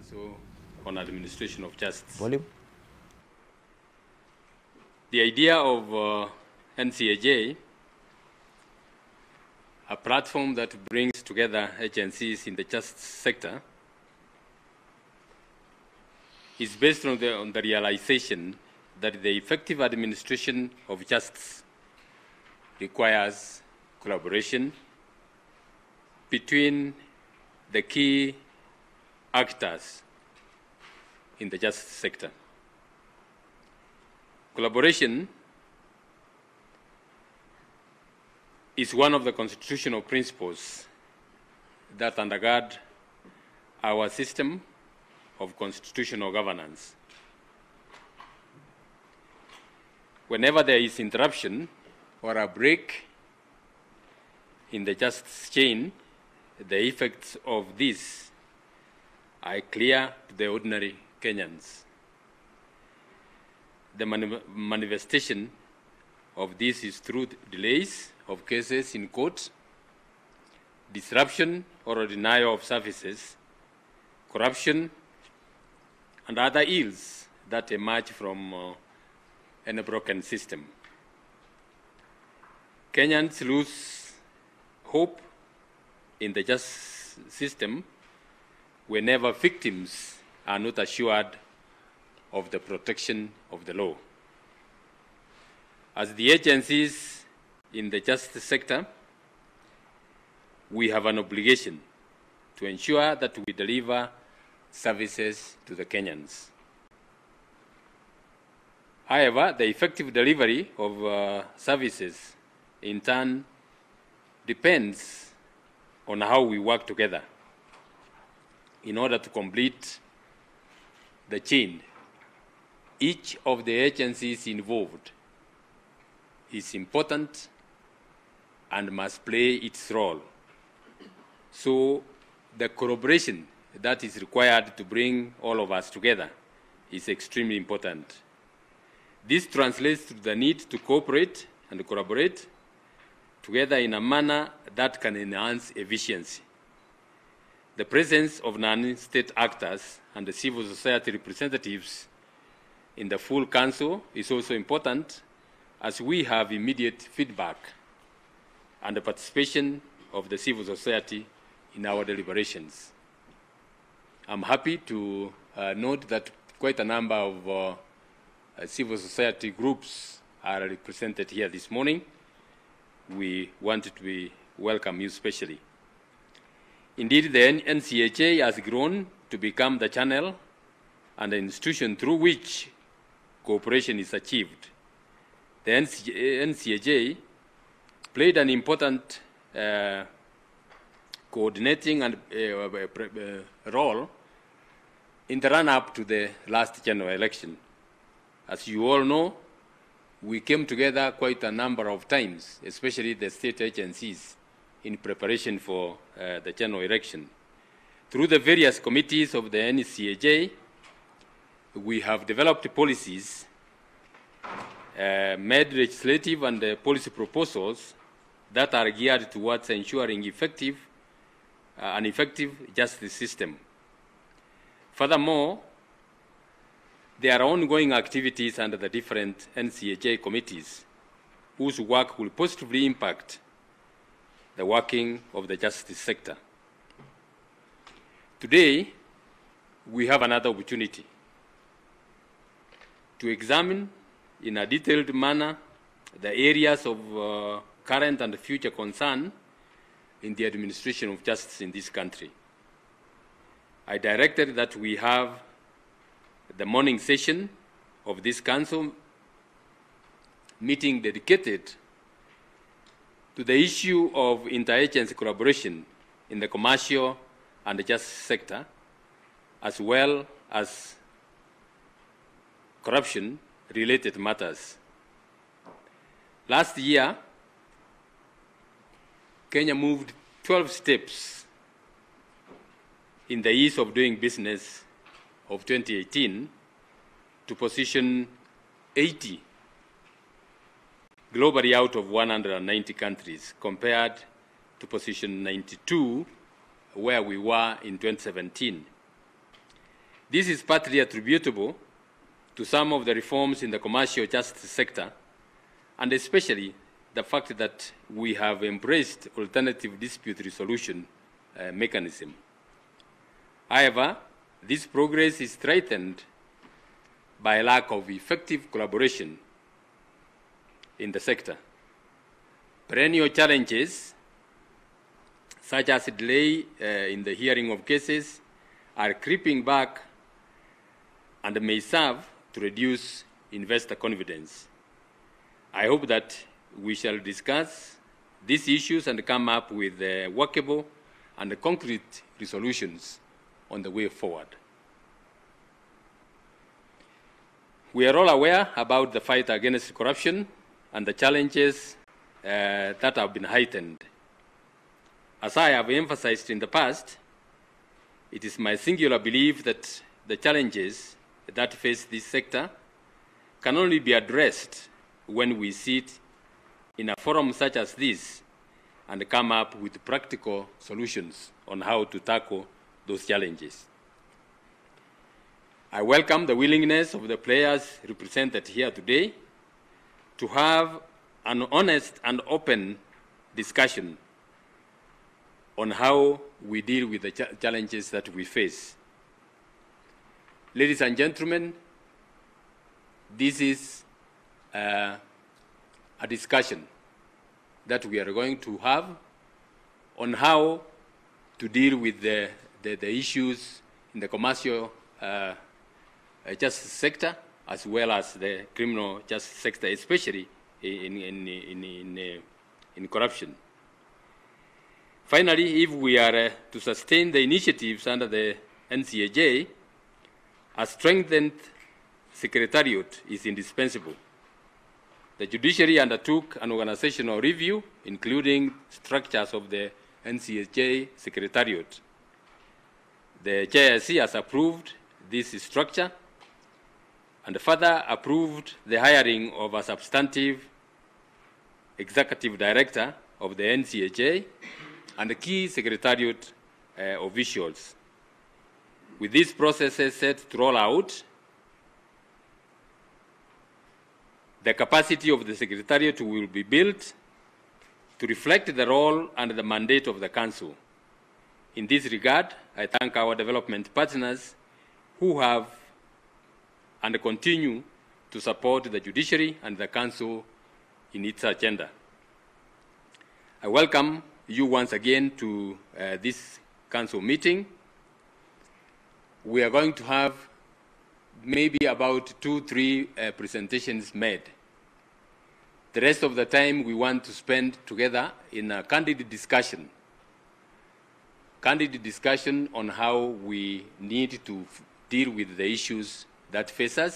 So, on administration of justice. Volume. The idea of NCAJ, a platform that brings together agencies in the justice sector, is based on the realization that the effective administration of justice requires collaboration between the key actors in the justice sector. Collaboration is one of the constitutional principles that undergird our system of constitutional governance. Whenever there is interruption or a break in the justice chain, the effects of this are clear to the ordinary Kenyans. The manifestation of this is through delays of cases in court, disruption or denial of services, corruption, and other ills that emerge from any broken system. Kenyans lose hope in the justice system whenever victims are not assured of the protection of the law. As the agencies in the justice sector, we have an obligation to ensure that we deliver services to the Kenyans. However, the effective delivery of services in turn depends on how we work together in order to complete the chain. Each of the agencies involved is important and must play its role. So the collaboration that is required to bring all of us together is extremely important. This translates to the need to cooperate and collaborate together in a manner that can enhance efficiency. The presence of non-state actors and the civil society representatives in the full council is also important, as we have immediate feedback and the participation of the civil society in our deliberations. I'm happy to note that quite a number of civil society groups are represented here this morning. We wanted to welcome you especially. Indeed, the NCAJ has grown to become the channel and the institution through which cooperation is achieved. The NCAJ played an important coordinating and role in the run-up to the last general election. As you all know, we came together quite a number of times, especially the state agencies, in preparation for the general election. Through the various committees of the NCAJ, we have developed policies, made legislative and policy proposals that are geared towards ensuring an effective justice system. Furthermore, there are ongoing activities under the different NCAJ committees whose work will positively impact the working of the justice sector. Today, we have another opportunity to examine in a detailed manner the areas of current and future concern in the administration of justice in this country. I directed that we have the morning session of this council meeting dedicated to the issue of interagency collaboration in the commercial and the justice sector, as well as corruption-related matters. Last year, Kenya moved 12 steps in the ease of doing business of 2018 to position 80 globally out of 190 countries, compared to position 92 where we were in 2017. This is partly attributable to some of the reforms in the commercial justice sector, and especially the fact that we have embraced alternative dispute resolution mechanism. However, this progress is threatened by a lack of effective collaboration in the sector. Perennial challenges, such as delay in the hearing of cases, are creeping back and may serve to reduce investor confidence. I hope that we shall discuss these issues and come up with workable and concrete resolutions on the way forward. We are all aware about the fight against corruption and the challenges that have been heightened. As I have emphasized in the past, it is my singular belief that the challenges that face this sector can only be addressed when we sit in a forum such as this and come up with practical solutions on how to tackle those challenges. I welcome the willingness of the players represented here today to have an honest and open discussion on how we deal with the challenges that we face. Ladies and gentlemen, this is a discussion that we are going to have on how to deal with the issues in the commercial justice sector as well as the criminal justice sector, especially in corruption. Finally, if we are to sustain the initiatives under the NCAJ, a strengthened secretariat is indispensable. The judiciary undertook an organizational review, including structures of the NCAJ secretariat. The JIC has approved this structure and further approved the hiring of a substantive executive director of the NCAJ and key secretariat officials. With these processes set to roll out, the capacity of the Secretariat will be built to reflect the role and the mandate of the Council. In this regard, I thank our development partners who have and continue to support the judiciary and the Council in its agenda. I welcome you once again to this Council meeting. We are going to have maybe about 2-3 presentations made. The rest of the time we want to spend together in a candid discussion on how we need to deal with the issues that face us.